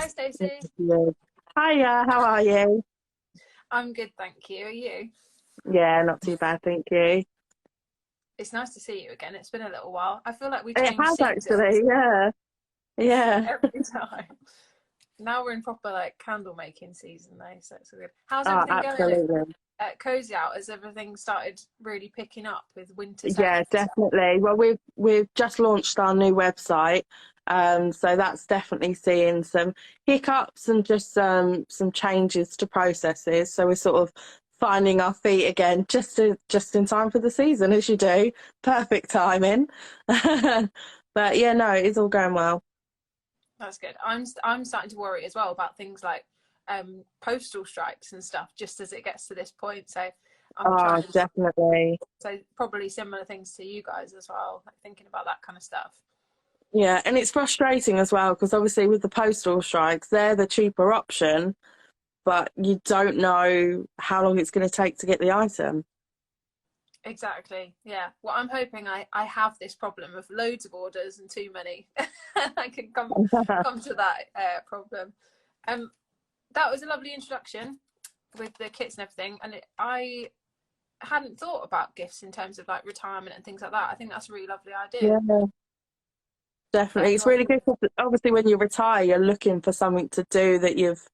Hi, Stacey. Good. Hiya, how are you? I'm good, thank you. Are you? Yeah, not too bad, thank you. It's nice to see you again. It's been a little while. I feel like we It change has actually, seasons yeah. Yeah. every time. Now we're in proper like candle making season though, so it's all good. How's Oh, everything going absolutely. at Cosy Owl? Has everything started really picking up with winter Yeah, sales and stuff? definitely. Well, we've just launched our new website, so that's definitely seeing some hiccups and just some changes to processes. So we're sort of finding our feet again, just in time for the season, as you do. Perfect timing. But yeah, no, it's all going well. That's good. I'm starting to worry as well about things like postal strikes and stuff just as it gets to this point. So I'm Oh, trying to definitely. so probably similar things to you guys as well, like thinking about that kind of stuff. Yeah, and it's frustrating as well because obviously with the postal strikes, they're the cheaper option, but you don't know how long it's going to take to get the item. Exactly. Yeah. Well, I'm hoping I have this problem of loads of orders and too many. I can come to that problem. Um, that was a lovely introduction with the kits and everything, and I hadn't thought about gifts in terms of like retirement and things like that. I think that's a really lovely idea Yeah, for definitely. It's anyone really who. good 'cause obviously when you retire, you're looking for something to do that you've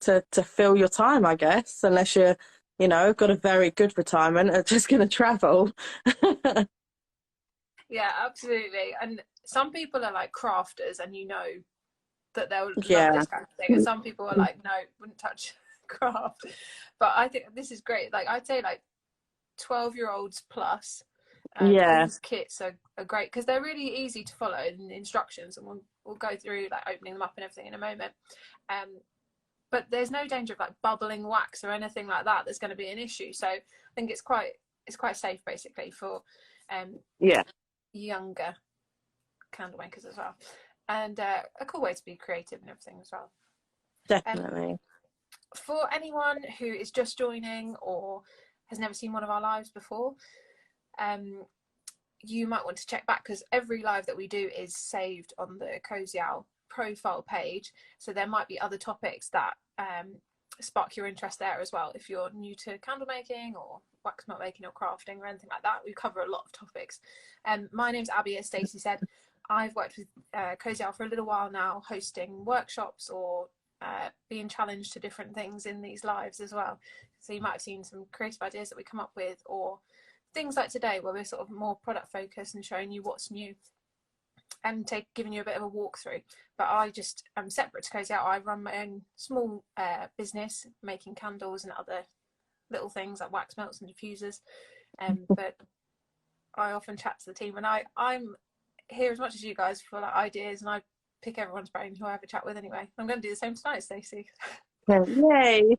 to fill your time, I guess, unless got a very good retirement or just going to travel. Yeah, absolutely. And some people are like crafters, and you know that they'll love Yeah. this kind of thing. And some people are like, no, wouldn't touch craft. But I think this is great. Like I'd say like 12-year-olds plus. Yeah. These kits are great because they're really easy to follow in the instructions, and we'll go through like opening them up and everything in a moment. But there's no danger of like bubbling wax or anything like that that's going to be an issue. So I think it's quite safe basically for um, Yeah, younger candle makers as well, and a cool way to be creative and everything as well. Um, definitely. for anyone who is just joining or has never seen one of our lives before, um, you might want to check back because every live that we do is saved on the Cosy Owl profile page. So there might be other topics that spark your interest there as well. If you're new to candle making or wax melt making or crafting or anything like that, we cover a lot of topics. My name's Abby, as Stacey said. I've worked with Cosy Owl for a little while now, hosting workshops or being challenged to different things in these lives as well. So you might have seen some creative ideas that we come up with, or things like today where we're sort of more product focused and showing you what's new and giving you a bit of a walkthrough. But I just am separate to Cosy Out. I run my own small business making candles and other little things like wax melts and diffusers. But I often chat to the team, and I'm here as much as you guys for like ideas, and I pick everyone's brain who I have a chat with anyway. I'm going to do the same tonight, Stacey. Yay.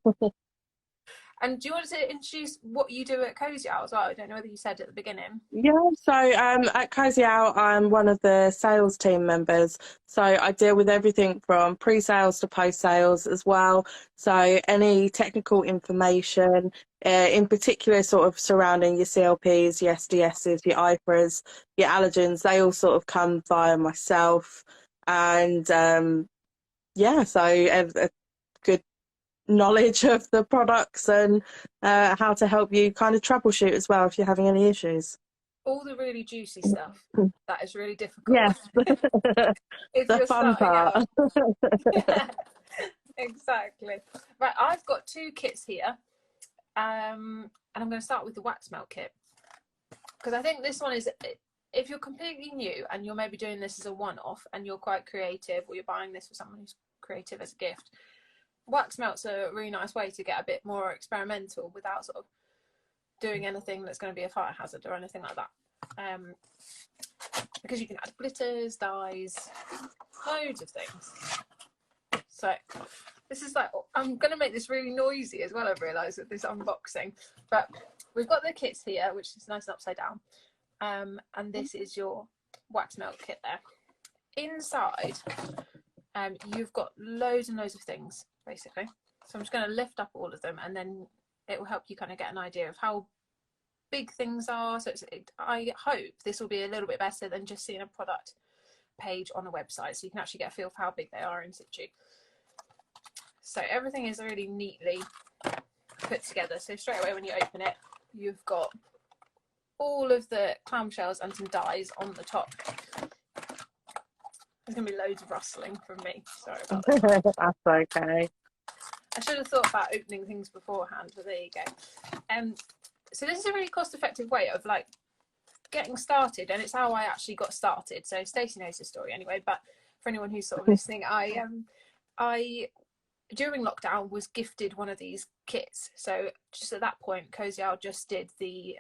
And do you want to introduce what you do at Cosy Owl as well? I don't know whether you said at the beginning. Yeah, so at Cosy Owl, I'm one of the sales team members. So I deal with everything from pre-sales to post-sales as well. So any technical information, in particular, sort of surrounding your CLPs, your SDSs, your IFRAs, your allergens, they all sort of come via myself. And yeah, so a good knowledge of the products and how to help you kind of troubleshoot as well if you're having any issues. All the really juicy stuff that is really difficult Yes, if the you're fun starting part. out. Yeah, exactly. Right, I've got two kits here, and I'm going to start with the wax melt kit because I think this one is, if you're completely new and you're maybe doing this as a one-off and you're quite creative, or you're buying this for someone who's creative as a gift, wax melts are a really nice way to get a bit more experimental without sort of doing anything that's going to be a fire hazard or anything like that. Because you can add glitters, dyes, loads of things. So this is like, I'm going to make this really noisy as well, I've realised, with this unboxing. But we've got the kits here, which is nice and upside down. And this is your wax melt kit there. Inside, you've got loads and loads of things, basically. So I'm just going to lift up all of them, and then it will help you kind of get an idea of how big things are. So I hope this will be a little bit better than just seeing a product page on a website, so you can actually get a feel for how big they are in situ. So everything is really neatly put together. So straight away when you open it, you've got all of the clamshells and some dies on the top. There's going to be loads of rustling from me. Sorry about that. That's okay. I should have thought about opening things beforehand, but there you go. So this is a really cost-effective way of like getting started, and it's how I actually got started. So Stacey knows the story anyway, but for anyone who's sort of listening, I during lockdown was gifted one of these kits. So just at that point, Cosy Owl just did the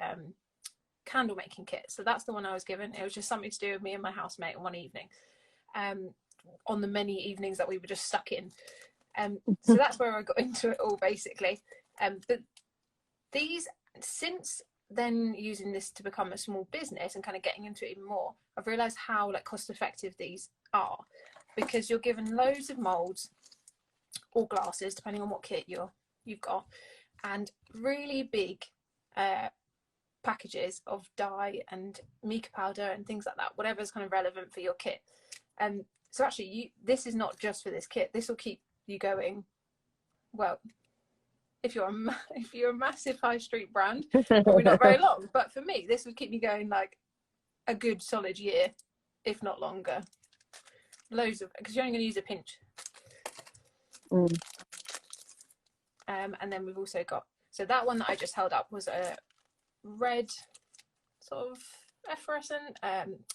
candle making kit. So that's the one I was given. It was just something to do with me and my housemate in one evening, on the many evenings that we were just stuck in. So that's where I got into it all, basically. But these, since then using this to become a small business and kind of getting into it even more, I've realised how like cost effective these are, because you're given loads of moulds or glasses, depending on what kit you've got, and really big packages of dye and mica powder and things like that, whatever's kind of relevant for your kit. So actually, this is not just for this kit. This will keep you going. Well, if you're a massive high street brand, probably not very long. But for me, this would keep me going like a good solid year, if not longer. Loads of, because you're only going to use a pinch. And then we've also got, so that one that I just held up was a red sort of efflorescent.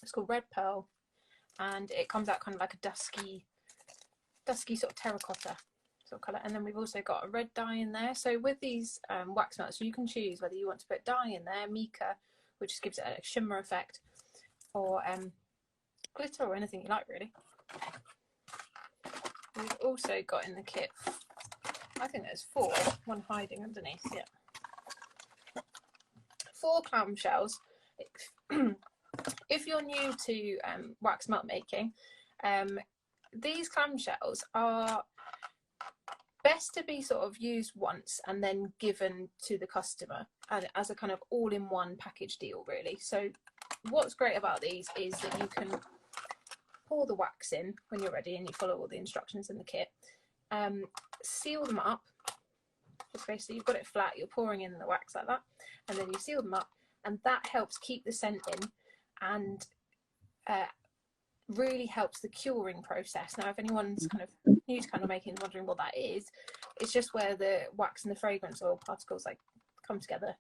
It's called Red Pearl, and it comes out kind of like a dusky sort of terracotta sort of colour. And then we've also got a red dye in there. So with these wax melts, you can choose whether you want to put dye in there, mica, which just gives it a shimmer effect, or glitter, or anything you like really. We've also got in the kit, I think there's 4, one hiding underneath, yeah. 4 clamshells. If you're new to wax melt making, these clamshells are best to be sort of used once and then given to the customer, and as a kind of all-in-one package deal really. So what's great about these is that you can pour the wax in when you're ready and you follow all the instructions in the kit, seal them up. Just basically you've got it flat, you're pouring in the wax like that, and then you seal them up, and that helps keep the scent in, and really helps the curing process. Now if anyone's kind of new to candle making and wondering what that is, it's just where the wax and the fragrance oil particles like come together.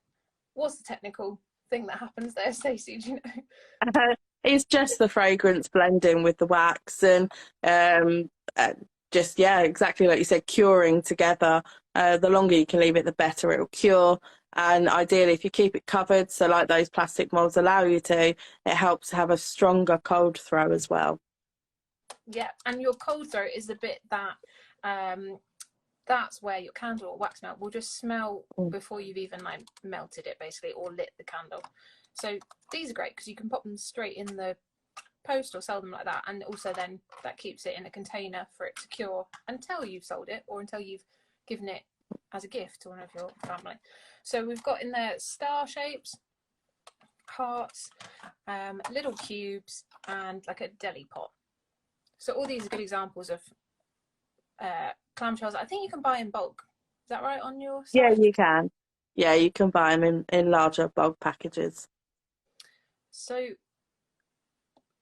What's the technical thing that happens there, Stacey, do you know? It's just the fragrance blending with the wax, and just, yeah, exactly like you said, curing together. The longer you can leave it, the better it'll cure. And ideally, if you keep it covered, so like those plastic molds allow you to, it helps have a stronger cold throw as well. Yeah, and your cold throw is the bit that that's where your candle or wax melt will just smell before you've even like melted it basically, or lit the candle. So these are great because you can pop them straight in the post or sell them like that, and also then that keeps it in a container for it to cure until you've sold it, or until you've given it as a gift to one of your family. So we've got in there star shapes, hearts, little cubes, and like a deli pot. So all these are good examples of clamshells. I think you can buy in bulk. Is that right on your site? Yeah, you can. Yeah, you can buy them in larger bulk packages. So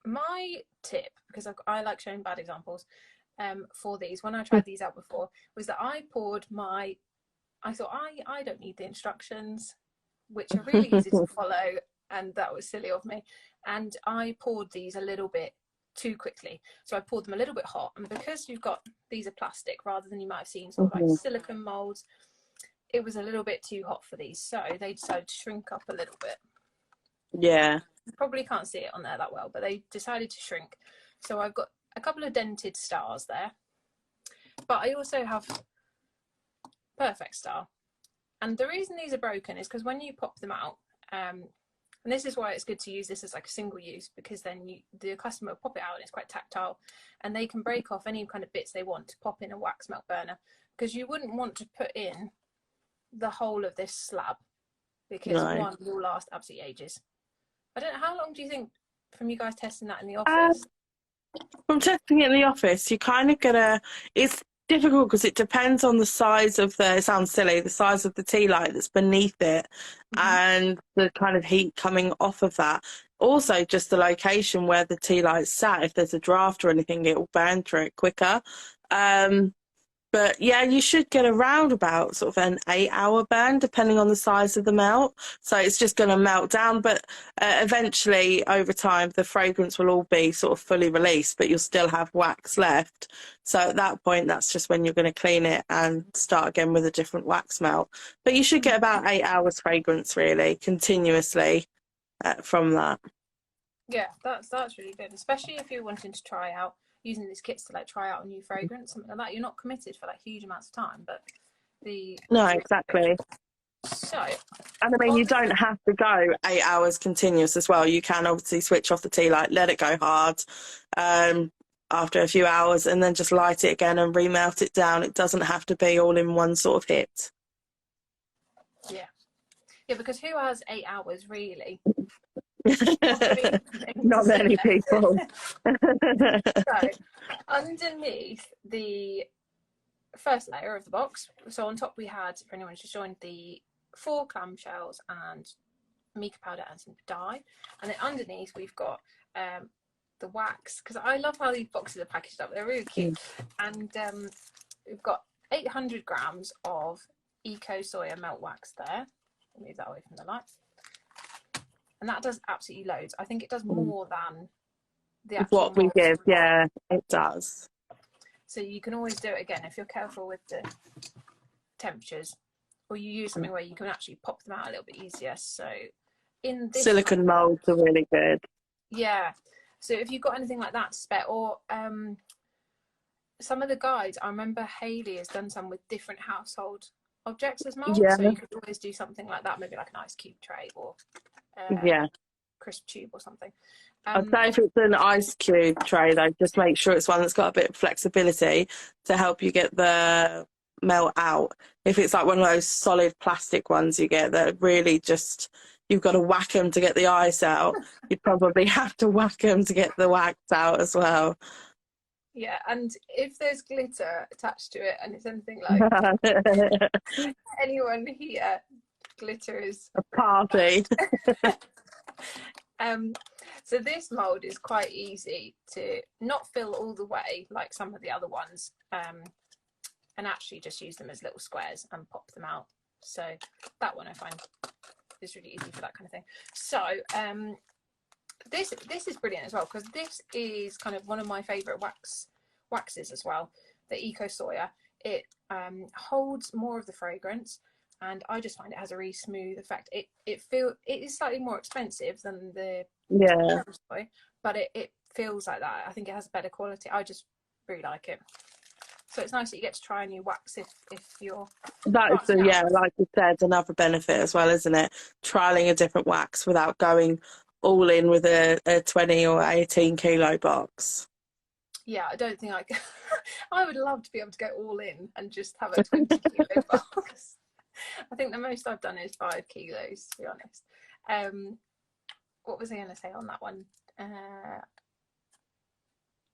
my tip, because I like showing bad examples for these, when I tried these out before, was that I poured I thought I don't need the instructions, which are really easy to follow, and that was silly of me. And I poured these a little bit too quickly. So I poured them a little bit hot, and because you've got, these are plastic rather than you might have seen sort of like silicone molds, it was a little bit too hot for these, so they decided to shrink up a little bit. Yeah. You probably can't see it on there that well, but they decided to shrink. So I've got a couple of dented stars there, but I also have perfect star. And the reason these are broken is because when you pop them out, and this is why it's good to use this as like a single use, because then the customer will pop it out and it's quite tactile, and they can break off any kind of bits they want to pop in a wax melt burner, because you wouldn't want to put in the whole of this slab, because one will last absolutely ages. I don't know, how long do you think from you guys testing that in the office? From testing it in the office, you kind of gotta, it's difficult because it depends on the size of it sounds silly, the size of the tea light that's beneath it and the kind of heat coming off of that. Also, just the location where the tea light's sat. If there's a draft or anything, it will burn through it quicker. But yeah, you should get around about sort of an 8-hour burn, depending on the size of the melt. So it's just going to melt down, but eventually, over time, the fragrance will all be sort of fully released, but you'll still have wax left. So at that point, that's just when you're going to clean it and start again with a different wax melt. But you should get about 8 hours fragrance, really, continuously from that. Yeah, that's really good, especially if you're wanting to try out using these kits to like try out a new fragrance, something like that. You're not committed for like huge amounts of time, but No, exactly. So, and I mean, you don't have to go 8 hours continuous as well. You can obviously switch off the tea light, let it go hard after a few hours, and then just light it again and remelt it down. It doesn't have to be all in one sort of hit. Yeah, because who has 8 hours really? Not many people. So, underneath the first layer of the box, so on top we had, for anyone who's just joined, the 4 clamshells and mica powder and some dye, and then underneath we've got the wax, because I love how these boxes are packaged up. They're really cute. And we've got 800 grams of eco soya melt wax there. I'll move that away from the light. And that does absolutely loads. I think it does more than the actual what we give. Yeah, it does. So you can always do it again if you're careful with the temperatures, or you use something where you can actually pop them out a little bit easier. So in this silicone molds are really good. Yeah. So if you've got anything like that to spare, or some of the guides, I remember Hayley has done some with different household objects as molds. Yeah. So you could always do something like that, maybe like an ice cube tray or crisp tube or something. I'd say if it's an ice cube tray, though, just make sure it's one that's got a bit of flexibility to help you get the melt out. If it's like one of those solid plastic ones you get that really just, you've got to whack them to get the ice out, you'd probably have to whack them to get the wax out as well. Yeah, and if there's glitter attached to it and it's anything like anyone here, glitter is a party. So this mold is quite easy to not fill all the way like some of the other ones, and actually just use them as little squares and pop them out. So that one I find is really easy for that kind of thing. So this is brilliant as well, because this is kind of one of my favorite waxes as well, the eco soya. It holds more of the fragrance, and I just find it has a really smooth effect. It is slightly more expensive than the soy, but it feels like that. I think it has a better quality. I just really like it. So it's nice that you get to try a new wax if you're... That's like you said, another benefit as well, isn't it? Trialing a different wax without going all in with a 20 or 18 kilo box. Yeah, I don't think I would love to be able to go all in and just have a 20 kilo box. I think the most I've done is 5 kilos, to be honest. What was I going to say on that one? I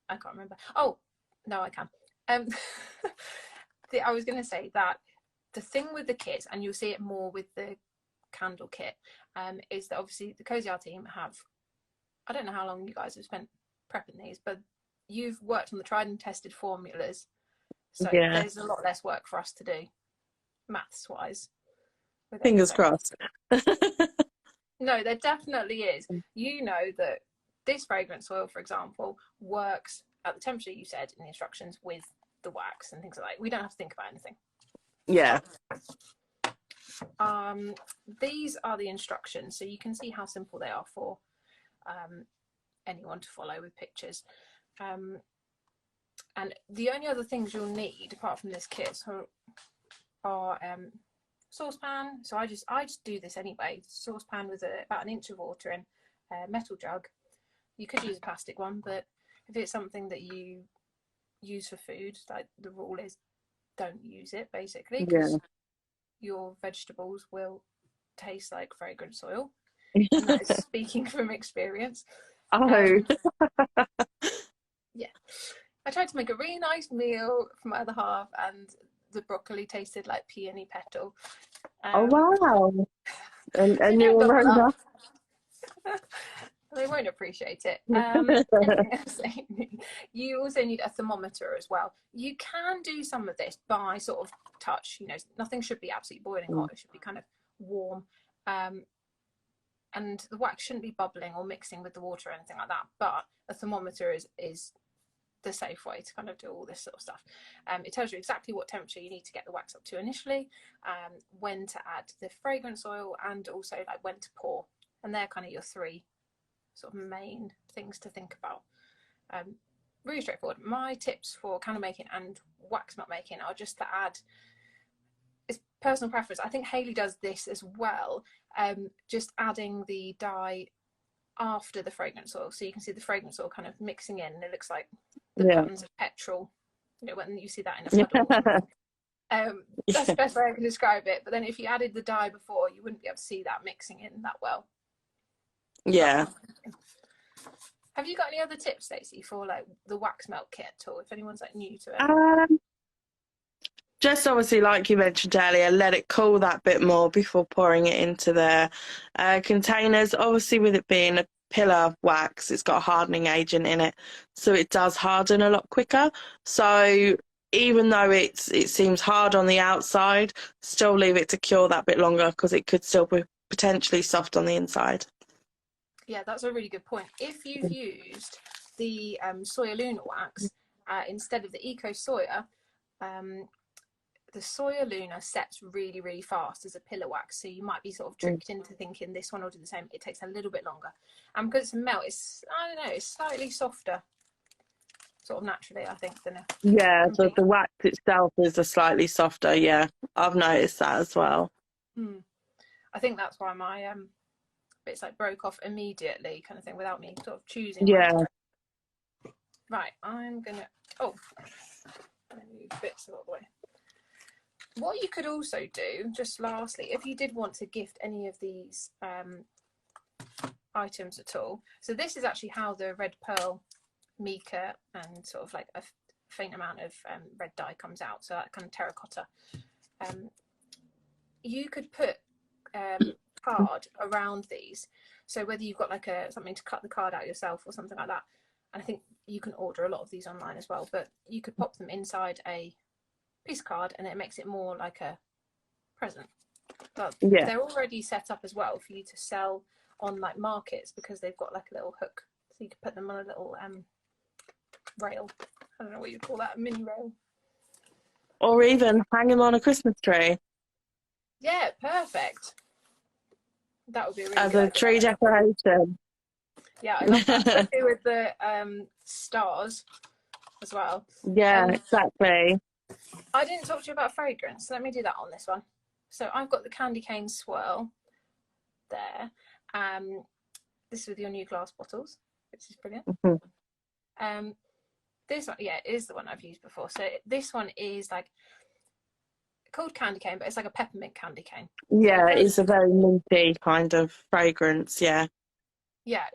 can't remember. Oh, no, I can. I was going to say that the thing with the kits, and you'll see it more with the candle kit, is that obviously the Cosy Owl team have, I don't know how long you guys have spent prepping these, but you've worked on the tried and tested formulas, so there's a lot less work for us to do maths wise. Fingers crossed. No, there definitely is. You know that this fragrance oil, for example, works at the temperature you said in the instructions with the wax and things like that. We don't have to think about anything. Yeah. These are the instructions, so you can see how simple they are for anyone to follow with pictures. And the only other things you'll need apart from this kit are saucepan. So I just do this anyway. Saucepan with about an inch of water in, a metal jug. You could use a plastic one, but if it's something that you use for food, like the rule is don't use it, basically, because your vegetables will taste like fragrance oil. And that is speaking from experience. Yeah. I tried to make a really nice meal for my other half, and the broccoli tasted like peony petal. Oh wow! So And do you a were double right up. up. They won't appreciate it. Anything else you also need a thermometer as well. You can do some of this by sort of touch. You know, nothing should be absolutely boiling hot. It should be kind of warm. And the wax shouldn't be bubbling or mixing with the water or anything like that. But a thermometer is the safe way to kind of do all this sort of stuff. It tells you exactly what temperature you need to get the wax up to initially, when to add the fragrance oil, and also like when to pour. And they're kind of your three sort of main things to think about. Really straightforward. My tips for candle making and wax melt making are just to add, it's personal preference. I think Hayley does this as well. Just adding the dye after the fragrance oil, so you can see the fragrance oil kind of mixing in, and it looks like the buttons of petrol. You know, when you see that in a puddle. That's the best way I can describe it. But then if you added the dye before, you wouldn't be able to see that mixing in that well. Yeah. Have you got any other tips, Stacey, for like the wax melt kit, or if anyone's like new to it? Just obviously, like you mentioned earlier, let it cool that bit more before pouring it into the containers. Obviously, with it being a pillar wax, it's got a hardening agent in it, so it does harden a lot quicker. So even though it seems hard on the outside, still leave it to cure that bit longer, because it could still be potentially soft on the inside. Yeah, that's a really good point. If you've used the Soya Luna wax instead of the Eco Soya, the Soya Luna sets really, really fast as a pillar wax, so you might be sort of tricked into thinking this one will do the same. It takes a little bit longer, and because it's a melt, it's, I don't know, it's slightly softer, sort of naturally, I think, than a. Yeah, so the wax itself is a slightly softer. Yeah, I've noticed that as well. I think that's why my bits like broke off immediately, kind of thing, without me sort of choosing. Yeah. Right, I'm gonna. Oh, let me move bits all the way. What you could also do, just lastly, if you did want to gift any of these items at all, so this is actually how the red pearl mica and sort of like a faint amount of red dye comes out, so that kind of terracotta. You could put card around these, so whether you've got like something to cut the card out yourself or something like that, and I think you can order a lot of these online as well, but you could pop them inside a piece of card, and it makes it more like a present. But they're already set up as well for you to sell on like markets, because they've got like a little hook, so you could put them on a little rail. I don't know what you call that, a mini rail, or even hang them on a Christmas tree. Yeah, perfect. That would be a really as good a idea. tree decoration. Yeah, I love that, especially with the stars as well. Yeah, exactly. I didn't talk to you about fragrance, so let me do that on this one. So I've got the candy cane swirl there. This is with your new glass bottles, which is brilliant. This one, yeah, is the one I've used before. So this one is like called candy cane, but it's like a peppermint candy cane. Yeah, so it's a very minty kind of fragrance. Yeah. Yeah.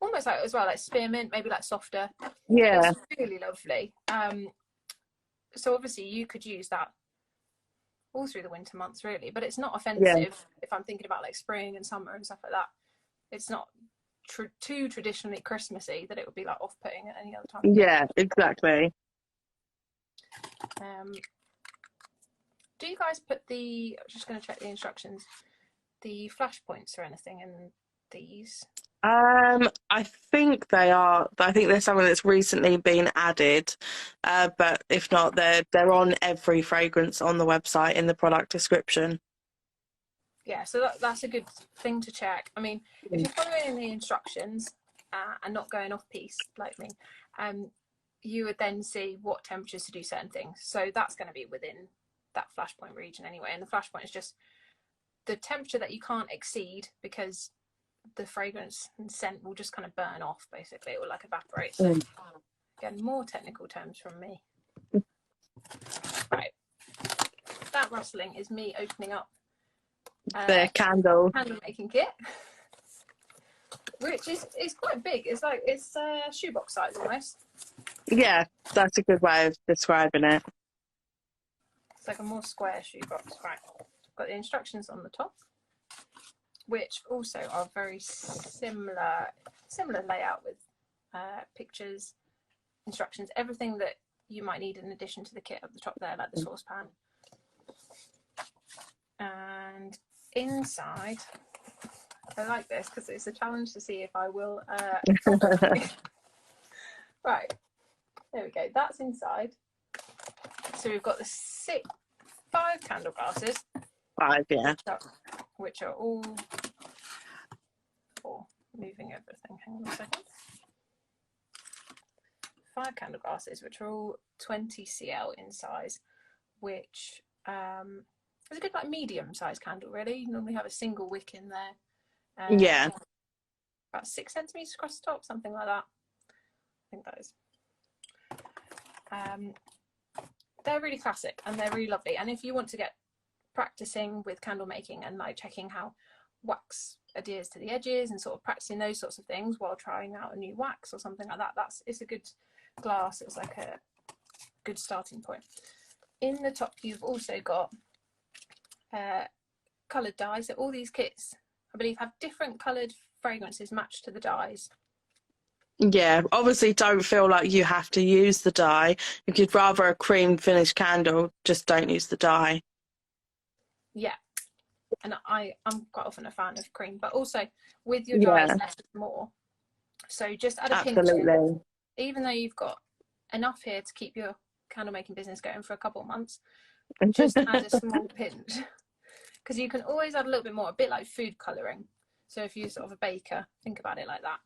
Almost like as well, like spearmint, maybe like softer. Yeah. It's really lovely. So obviously you could use that all through the winter months, really, but it's not offensive if I'm thinking about like spring and summer and stuff like that. It's not too traditionally Christmassy that it would be like off-putting at any other time. Yeah, exactly. Do you guys put I'm just going to check the instructions, the flash points or anything in these? I think they are. I think there's something that's recently been added, but if not, they're on every fragrance on the website in the product description. Yeah, so that's a good thing to check. I mean, if you're following the instructions and not going off piece like me, you would then see what temperatures to do certain things. So that's going to be within that flashpoint region anyway. And the flashpoint is just the temperature that you can't exceed, because the fragrance and scent will just kind of burn off, basically. It will like evaporate. So again, more technical terms from me. Right, that rustling is me opening up the candle making kit. which is quite big. It's like it's shoebox size almost. Yeah, that's a good way of describing it. It's like a more square shoebox. Right, got the instructions on the top, which also are very similar layout with pictures, instructions, everything that you might need in addition to the kit at the top there, like the saucepan. And inside, I like this because it's a challenge to see if I will right, there we go, that's inside. So we've got the 5 candle glasses. 5, yeah. Which are all moving everything. Hang on a second. 5 candle glasses, which are all 20 cl in size, which is a good like medium sized candle really. You normally have a single wick in there. Yeah. About 6 centimeters across the top, something like that. I think that is. They're really classic and they're really lovely. And if you want to get practicing with candle making and like checking how wax adheres to the edges and sort of practicing those sorts of things while trying out a new wax or something like that, it's a good glass. It's like a good starting point. In the top you've also got coloured dyes. So all these kits I believe have different coloured fragrances matched to the dyes. Yeah, obviously don't feel like you have to use the dye. If you'd rather a cream finished candle, just don't use the dye. Yeah, and I'm quite often a fan of cream, but also with your dyes, less is more. So just add a pinch in, even though you've got enough here to keep your candle making business going for a couple of months, just add a small pinch, because you can always add a little bit more, a bit like food colouring. So if you're sort of a baker, think about it like that.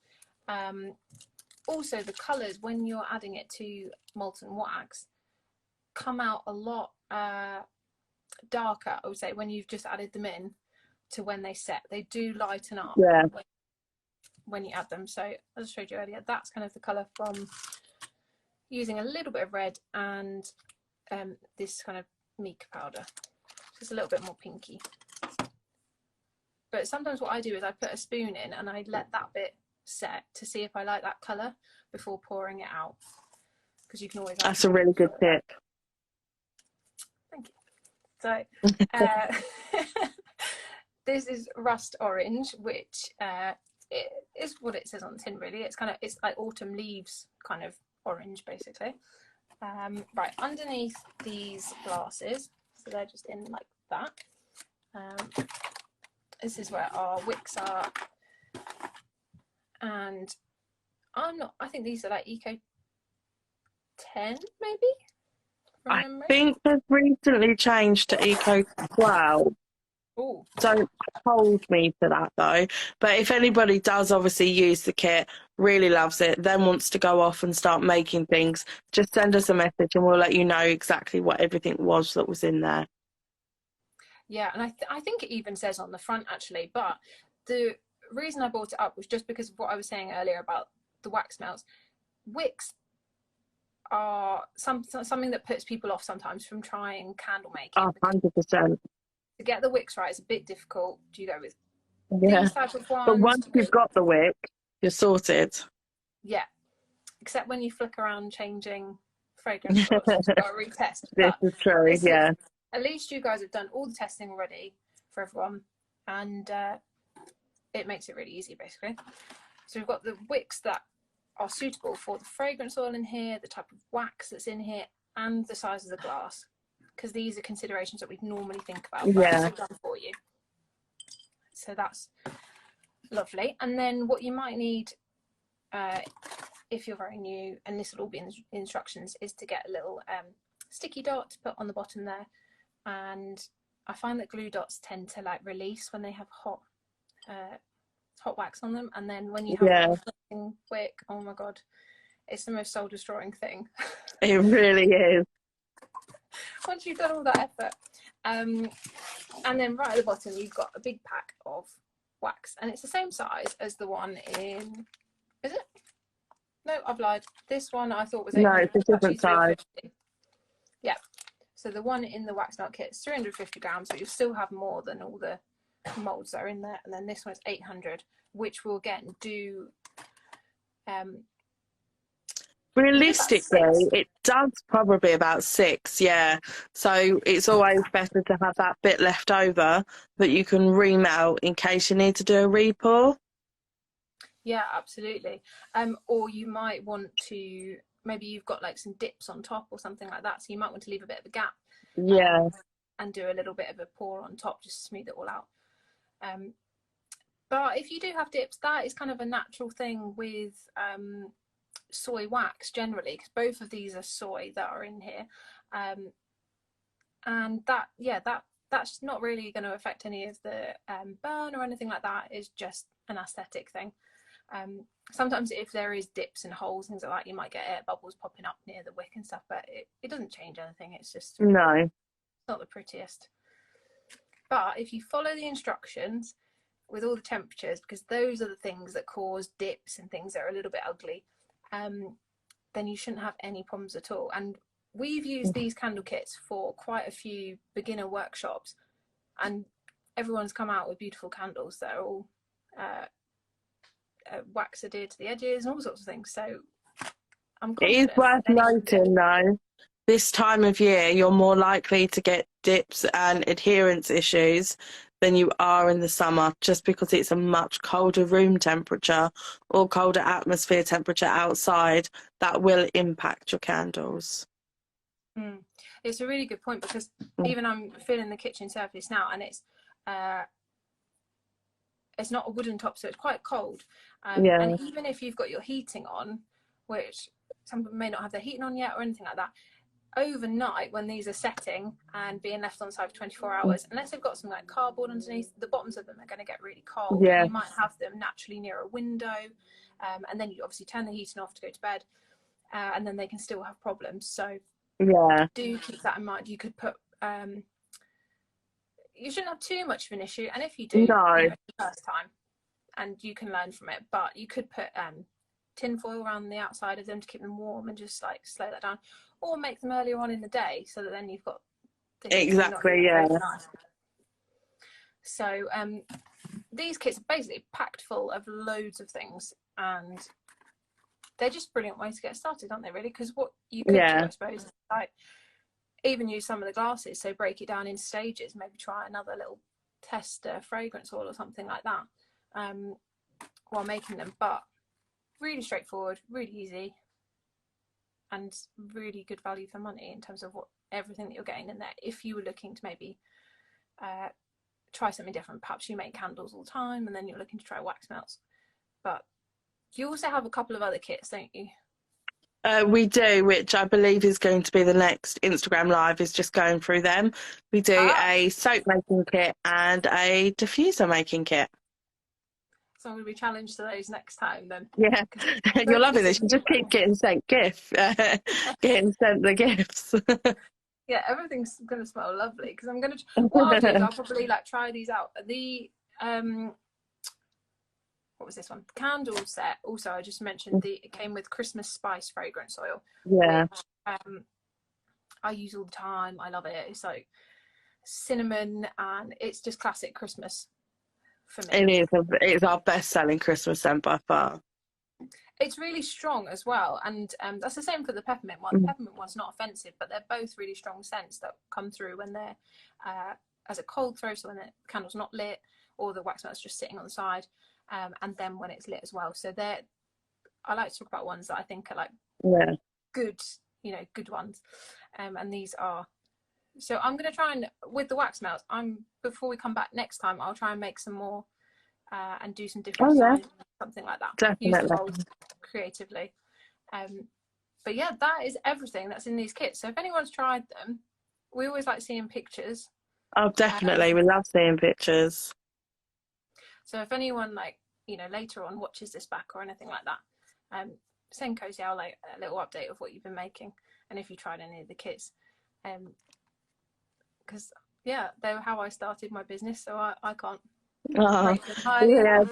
Also the colours, when you're adding it to molten wax, come out a lot darker, I would say, when you've just added them in to when they set. They do lighten up when you add them. So as I showed you earlier, that's kind of the colour from using a little bit of red and this kind of mica powder. Just a little bit more pinky. But sometimes what I do is I put a spoon in and I let that bit set to see if I like that colour before pouring it out, because you can always add. That's a really good tip. Thank you. So this is rust orange, which it is what it says on the tin really. It's like autumn leaves kind of orange basically. Right, underneath these glasses, so they're just in like that, this is where our wicks are. And I think these are like Eco 10 maybe? I think they've recently changed to Eco 12. Ooh. Don't hold me to that though. But if anybody does obviously use the kit, really loves it, then wants to go off and start making things, just send us a message and we'll let you know exactly what everything was that was in there. Yeah, and I think it even says on the front actually, but the reason I brought it up was just because of what I was saying earlier about the wax melts. Wicks are something that puts people off sometimes from trying candle making. 100%. To get the wicks right is a bit difficult. Do you go with these type of ones? But once you've got the wick, you're sorted. Yeah, except when you flick around changing fragrance bottles, you've got to retest. This is true, yeah. At least you guys have done all the testing already for everyone, and it makes it really easy basically. So we've got the wicks that are suitable for the fragrance oil in here, the type of wax that's in here, and the size of the glass, because these are considerations that we'd normally think about, but it's all done for you. So that's lovely. And then what you might need if you're very new, and this will all be in the instructions, is to get a little sticky dot to put on the bottom there. And I find that glue dots tend to like release when they have hot wax on them, and then when you have a flickering wick, oh my god, it's the most soul destroying thing. It really is. Once you've done all that effort. And then right at the bottom you've got a big pack of wax, and it's the same size as the one in, is it? No, I've lied. This one I thought was 800. No, it's a different size. Yeah. So the one in the wax melt kit is 350 grams, but you'll still have more than all the molds that are in there. And then this one's 800. which will again do. Realistically, it does probably about 6, yeah. So it's always better to have that bit left over that you can remelt in case you need to do a repour. Yeah, absolutely. Or you might want to, maybe you've got like some dips on top or something like that, so you might want to leave a bit of a gap. Yeah. And do a little bit of a pour on top just to smooth it all out. But if you do have dips, that is kind of a natural thing with soy wax generally, because both of these are soy that are in here, and that's not really going to affect any of the burn or anything like that. It's just an aesthetic thing. Sometimes if there is dips and holes, things like that, you might get air bubbles popping up near the wick and stuff, but it doesn't change anything. It's just no, not the prettiest. But if you follow the instructions with all the temperatures, because those are the things that cause dips and things that are a little bit ugly, then you shouldn't have any problems at all. And we've used these candle kits for quite a few beginner workshops, and everyone's come out with beautiful candles that are all wax adhered to the edges and all sorts of things. So I'm confident. It is worth noting though, this time of year you're more likely to get dips and adherence issues than you are in the summer, just because it's a much colder room temperature or colder atmosphere temperature outside that will impact your candles. It's a really good point, because even I'm filling the kitchen surface now, and it's not a wooden top, so it's quite cold. And even if you've got your heating on, which some people may not have their heating on yet or anything like that, overnight when these are setting and being left on side for 24 hours, unless they've got some like cardboard underneath, the bottoms of them are going to get really cold. You might have them naturally near a window, and then you obviously turn the heating off to go to bed, and then they can still have problems. So do keep that in mind. You could put you shouldn't have too much of an issue, and if you do, it's the first time and you can learn from it, but you could put tin foil around the outside of them to keep them warm and just like slow that down, or make them earlier on in the day so that then you've got so these kits are basically packed full of loads of things, and they're just brilliant ways to get started, aren't they, really? Because what you could do, I suppose, like even use some of the glasses, so break it down into stages, maybe try another little test fragrance oil or something like that while making them. But really straightforward, really easy, and really good value for money in terms of everything that you're getting in there. If you were looking to maybe try something different, perhaps you make candles all the time and then you're looking to try wax melts. But you also have a couple of other kits, don't you? We do, which I believe is going to be the next Instagram live, is just going through them. We do a soap making kit and a diffuser making kit. So I'm going to be challenged to those next time then. Yeah, you're loving this. You just keep getting sent getting sent the gifts. Yeah, everything's going to smell lovely, because I'm going to. What I'll do is I'll probably like try these out. The what was this one? The candle set. Also, I just mentioned it came with Christmas spice fragrance oil. Yeah. Which, I use all the time. I love it. It's like cinnamon, and it's just classic Christmas for me. It's our best-selling Christmas scent by far. It's really strong as well, and that's the same for the peppermint one. The peppermint one's not offensive, but they're both really strong scents that come through when they're as a cold throw, so when the candle's not lit or the wax melt's just sitting on the side, and then when it's lit as well. So I like to talk about ones that I think are like good, good ones, and these are. So I'm going to try and, with the wax melts, before we come back next time, I'll try and make some more and do some different designs, something like that. Definitely. Use the molds creatively. But yeah, that is everything that's in these kits. So if anyone's tried them, we always like seeing pictures. Oh, definitely. We love seeing pictures. So if anyone later on watches this back or anything like that, send Cosy Owl a little update of what you've been making, and if you tried any of the kits. Because they were how I started my business, so I can't rate them highly.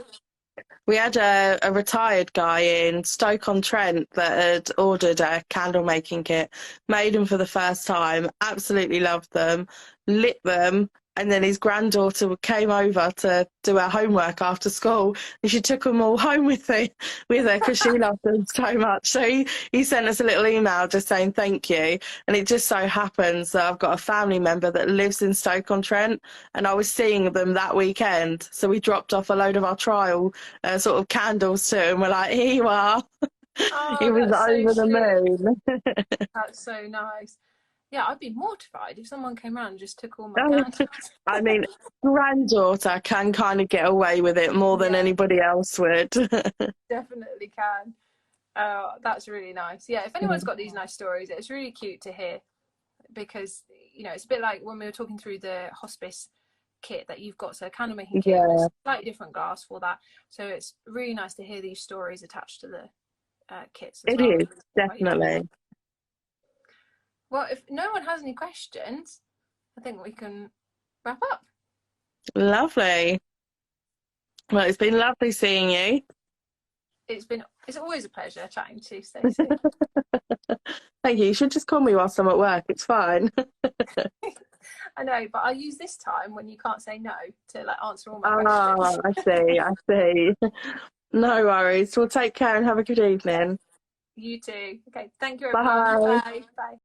We had a retired guy in Stoke-on-Trent that had ordered a candle making kit, made them for the first time, absolutely loved them, lit them, And then his granddaughter came over to do her homework after school, and she took them all home with her because she loved them so much. So he sent us a little email just saying thank you. And it just so happens that I've got a family member that lives in Stoke-on-Trent, and I was seeing them that weekend. So we dropped off a load of our trial sort of candles to him. We're like, here you are. He Oh, was that's so over the sweet. moon. That's so nice. Yeah, I'd be mortified if someone came around and just took all my candles. I mean, granddaughter can kind of get away with it more than Yeah, anybody else would. definitely can. Oh, that's really nice. Yeah, if anyone's got these nice stories, it's really cute to hear because, you know, it's a bit like when we were talking through the hospice kit that you've got, so a candle making kit, but Yeah, it's slightly different glass for that. So it's really nice to hear these stories attached to the kits as it well. is, definitely. Well, if no one has any questions, I think we can wrap up. Lovely. Well, it's been lovely seeing you. It's always a pleasure chatting to you, Stacey. Thank you. You should just call me whilst I'm at work. It's fine. I know, but I use this time when you can't say no to like answer all my Oh, questions. I see. I see. No worries. Well, take care and have a good evening. You too. Okay, thank you everyone. Bye. Bye. Bye.